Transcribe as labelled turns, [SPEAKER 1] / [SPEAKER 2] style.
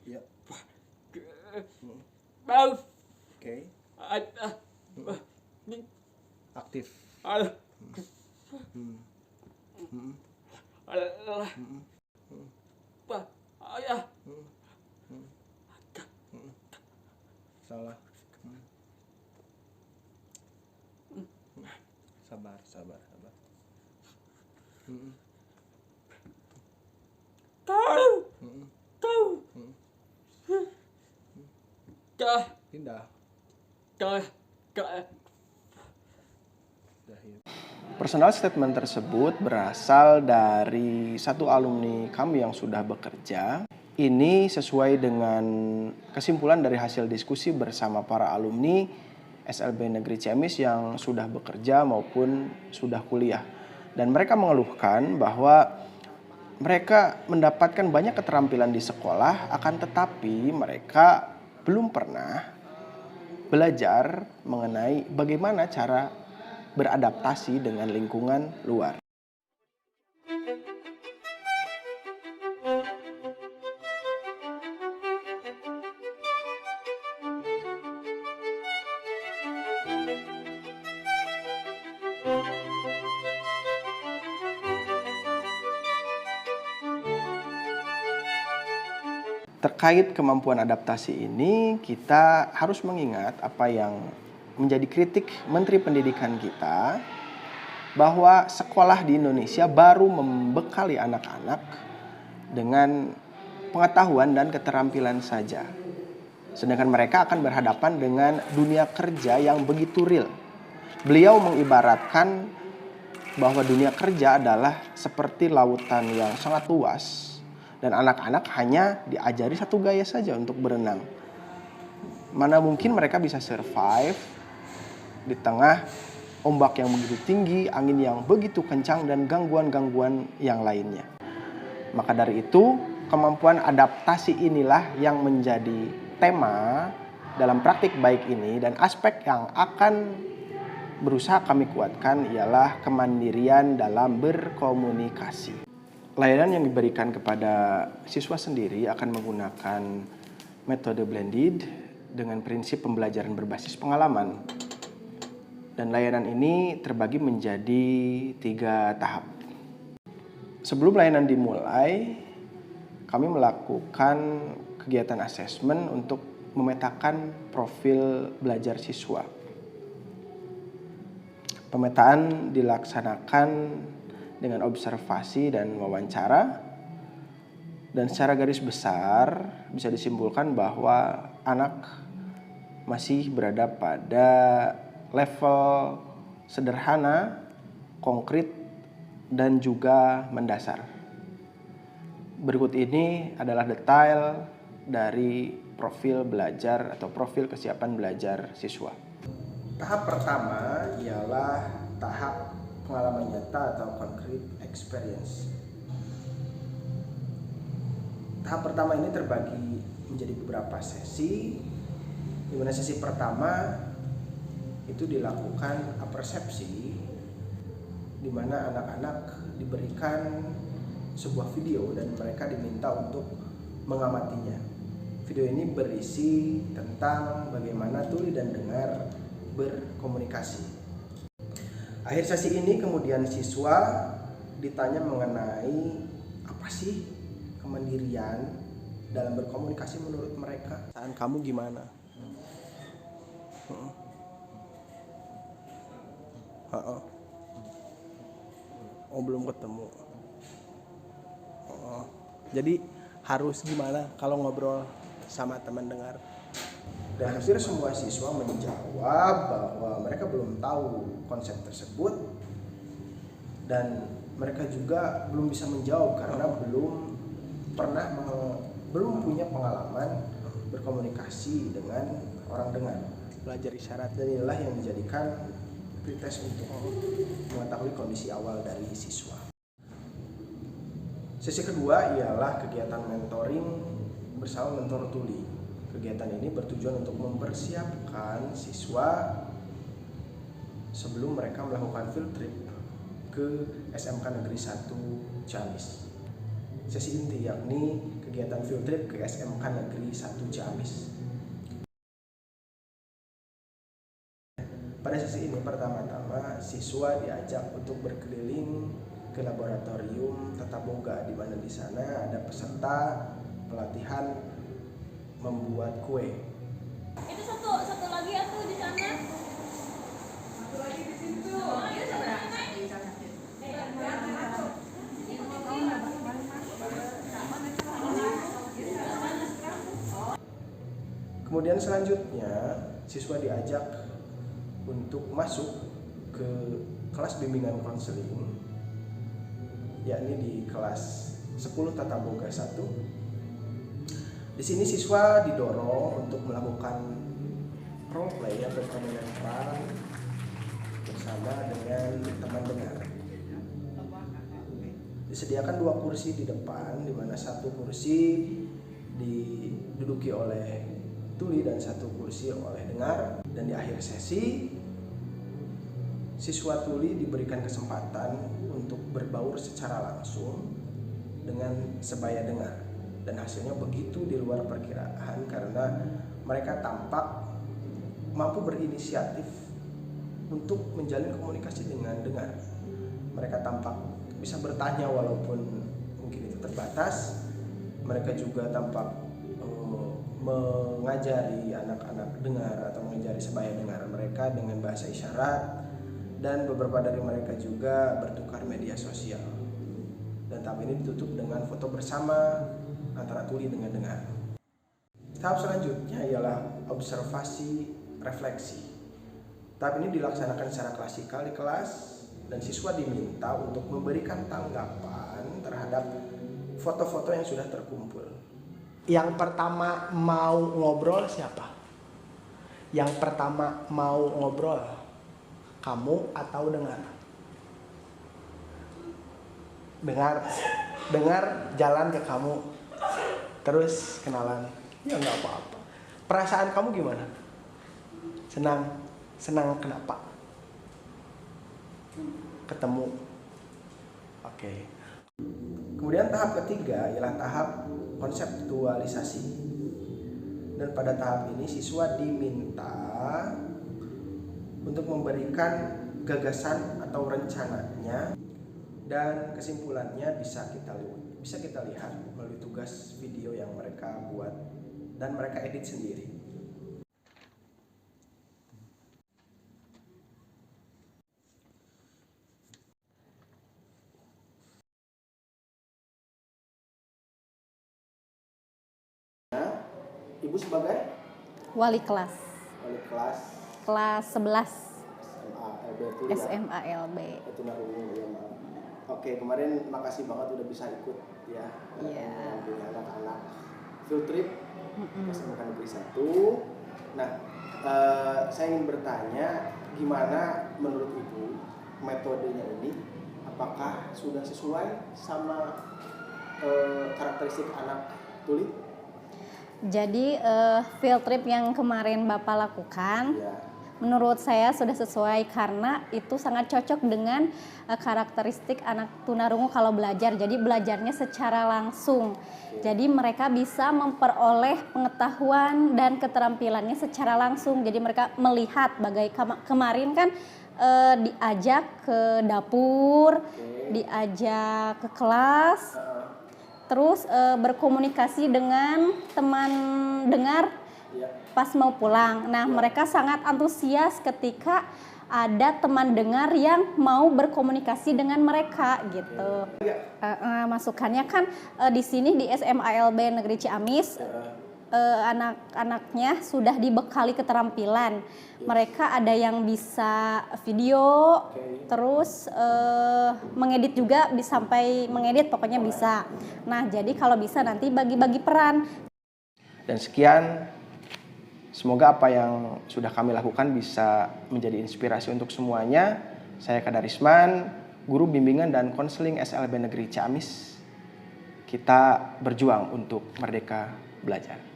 [SPEAKER 1] Ya.
[SPEAKER 2] Bau.
[SPEAKER 1] Oke. Aktif. Salah. Sabar. Pindah. Personal statement tersebut berasal dari satu alumni kami yang sudah bekerja. Ini sesuai dengan kesimpulan dari hasil diskusi bersama para alumni SLB Negeri Ciamis yang sudah bekerja maupun sudah kuliah. Dan mereka mengeluhkan bahwa mereka mendapatkan banyak keterampilan di sekolah, akan tetapi mereka belum pernah belajar mengenai bagaimana cara beradaptasi dengan lingkungan luar. Terkait kemampuan adaptasi ini, kita harus mengingat apa yang menjadi kritik Menteri Pendidikan kita, bahwa sekolah di Indonesia baru membekali anak-anak dengan pengetahuan dan keterampilan saja. Sedangkan mereka akan berhadapan dengan dunia kerja yang begitu real. Beliau mengibaratkan bahwa dunia kerja adalah seperti lautan yang sangat luas, dan anak-anak hanya diajari satu gaya saja untuk berenang. Mana mungkin mereka bisa survive di tengah ombak yang begitu tinggi, angin yang begitu kencang, dan gangguan-gangguan yang lainnya. Maka dari itu, kemampuan adaptasi inilah yang menjadi tema dalam praktik baik ini, dan aspek yang akan berusaha kami kuatkan ialah kemandirian dalam berkomunikasi. Layanan yang diberikan kepada siswa sendiri akan menggunakan metode blended dengan prinsip pembelajaran berbasis pengalaman. Dan layanan ini terbagi menjadi 3 tahap. Sebelum layanan dimulai, kami melakukan kegiatan asesmen untuk memetakan profil belajar siswa. Pemetaan dilaksanakan dengan observasi dan wawancara, dan secara garis besar bisa disimpulkan bahwa anak masih berada pada level sederhana, konkret, dan juga mendasar. Berikut ini adalah detail dari profil belajar atau profil kesiapan belajar siswa. Tahap pertama ialah tahap pengalaman nyata atau concrete experience. Tahap pertama ini terbagi menjadi beberapa sesi, di mana sesi pertama itu dilakukan persepsi, di mana anak-anak diberikan sebuah video dan mereka diminta untuk mengamatinya. Video ini berisi tentang bagaimana tuli dan dengar berkomunikasi. Akhir sesi ini kemudian siswa ditanya mengenai apa sih kemandirian dalam berkomunikasi menurut mereka. Perasaan kamu gimana? Oh, belum ketemu. Jadi harus gimana kalau ngobrol sama teman dengar? Dan hampir semua siswa menjawab bahwa mereka belum tahu konsep tersebut, dan mereka juga belum bisa menjawab karena belum punya pengalaman berkomunikasi dengan orang dengar. Belajar isyarat, dan inilah yang menjadikan pretest untuk mengetahui kondisi awal dari siswa. Sesi kedua ialah kegiatan mentoring bersama mentor tuli. Kegiatan ini bertujuan untuk mempersiapkan siswa sebelum mereka melakukan field trip ke SMK Negeri 1 Ciamis. sesi inti, yakni kegiatan field trip ke SMK Negeri 1 Ciamis. Pada sesi ini pertama-tama siswa diajak untuk berkeliling ke laboratorium Tata Boga, di mana di sana ada peserta pelatihan membuat kue.
[SPEAKER 2] Itu satu lagi ya tuh di sana. Satu lagi di situ. Oh, iya sana.
[SPEAKER 1] Kemudian selanjutnya siswa diajak untuk masuk ke kelas bimbingan konseling, yakni di kelas 10 Tata Boga 1. Di sini siswa didorong untuk melakukan role play atau permainan peran bersama dengan teman dengar. Disediakan 2 kursi di depan, di mana 1 kursi diduduki oleh tuli dan 1 kursi oleh dengar. Dan di akhir sesi, siswa tuli diberikan kesempatan untuk berbaur secara langsung dengan sebaya dengar. Dan hasilnya begitu di luar perkiraan, karena mereka tampak mampu berinisiatif untuk menjalin komunikasi dengan dengar. Mereka tampak bisa bertanya walaupun mungkin itu terbatas. Mereka juga tampak mengajari anak-anak dengar atau mengajari sebaya dengar mereka dengan bahasa isyarat, dan beberapa dari mereka juga bertukar media sosial. Dan tahap ini ditutup dengan foto bersama antara tuli dengan dengar. Tahap selanjutnya ialah observasi refleksi. Tahap ini dilaksanakan secara klasikal di kelas, dan siswa diminta untuk memberikan tanggapan terhadap foto-foto yang sudah terkumpul.
[SPEAKER 3] Yang pertama mau ngobrol siapa? Yang pertama mau ngobrol, kamu atau dengar? Dengar jalan ke kamu, terus kenalan, ya nggak apa-apa. Perasaan kamu gimana? Senang kenapa? Ketemu. Oke.
[SPEAKER 1] Kemudian tahap ketiga ialah tahap konseptualisasi. Dan pada tahap ini siswa diminta untuk memberikan gagasan atau rencananya, dan kesimpulannya bisa kita lihat melalui tugas video yang mereka buat dan mereka edit sendiri. Ibu sebagai
[SPEAKER 2] Wali kelas.
[SPEAKER 1] wali kelas
[SPEAKER 2] Kelas 11
[SPEAKER 1] SMA LB
[SPEAKER 2] SMA LB.
[SPEAKER 1] Tunarungu ya. Oke, kemarin makasih banget udah bisa ikut ya.
[SPEAKER 2] Iya.
[SPEAKER 1] Punya anak-anak field trip ke SMK Negeri 1. Nah, saya ingin bertanya, gimana menurut Ibu metodenya ini? Apakah sudah sesuai sama karakteristik anak tuli?
[SPEAKER 2] Jadi field trip yang kemarin Bapak lakukan,
[SPEAKER 1] Ya.
[SPEAKER 2] menurut saya sudah sesuai karena itu sangat cocok dengan karakteristik anak tunarungu kalau belajar. Jadi belajarnya secara langsung. Jadi mereka bisa memperoleh pengetahuan dan keterampilannya secara langsung. Jadi mereka melihat kemarin kan diajak ke dapur, diajak ke kelas, terus berkomunikasi dengan teman dengar pas mau pulang. Nah, mereka sangat antusias ketika ada teman dengar yang mau berkomunikasi dengan mereka gitu. Masukannya kan di sini di SMA LB Negeri Ciamis anak-anaknya sudah dibekali keterampilan. Mereka ada yang bisa video, terus mengedit juga, sampai mengedit pokoknya bisa. Nah, jadi kalau bisa nanti bagi-bagi peran.
[SPEAKER 1] Dan sekian, semoga apa yang sudah kami lakukan bisa menjadi inspirasi untuk semuanya. Saya Kadarisman, guru bimbingan dan konseling SLB Negeri Ciamis. Kita berjuang untuk merdeka belajar.